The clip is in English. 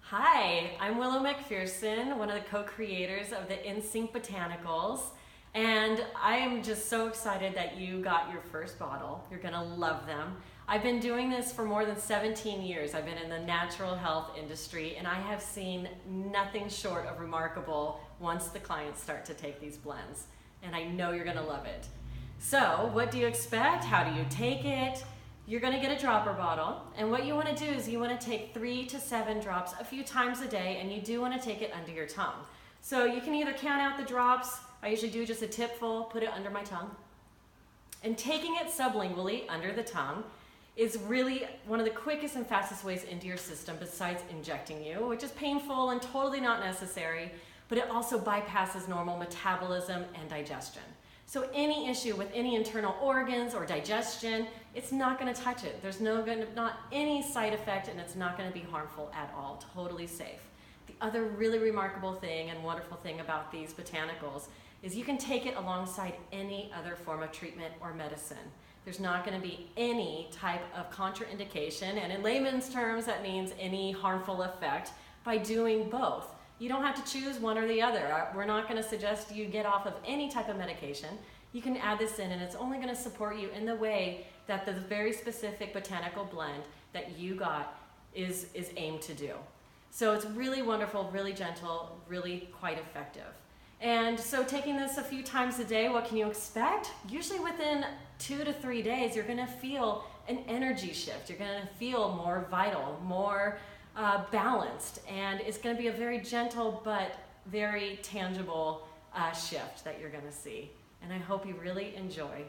Hi, I'm Willow McPherson, one of the co-creators of the InSync Botanicals, and I am just so excited that you got your first bottle. You're gonna love them. I've been doing this for more than 17 years. I've been in the natural health industry, and I have seen nothing short of remarkable once the clients start to take these blends, and I know you're gonna love it. So, what do you expect? How do you take it? You're going to get a dropper bottle, and what you want to do is you want to take 3 to 7 drops a few times a day, and you do want to take it under your tongue. So you can either count out the drops. I usually do just a tipful, put it under my tongue. And taking it sublingually under the tongue is really one of the quickest and fastest ways into your system besides injecting you, which is painful and totally not necessary, but it also bypasses normal metabolism and digestion. So any issue with any internal organs or digestion, it's not going to touch it. There's not any side effect, and it's not going to be harmful at all. Totally safe. The other really remarkable thing and wonderful thing about these botanicals is you can take it alongside any other form of treatment or medicine. There's not going to be any type of contraindication, and in layman's terms that means any harmful effect by doing both. You don't have to choose one or the other. We're not going to suggest you get off of any type of medication. You can add this in, and it's only going to support you in the way that the very specific botanical blend that you got is aimed to do. So it's really wonderful, really gentle, really quite effective. And so taking this a few times a day, what can you expect? Usually within 2 to 3 days, you're going to feel an energy shift. You're going to feel more vital, more balanced, and it's going to be a very gentle but very tangible shift that you're going to see. And I hope you really enjoy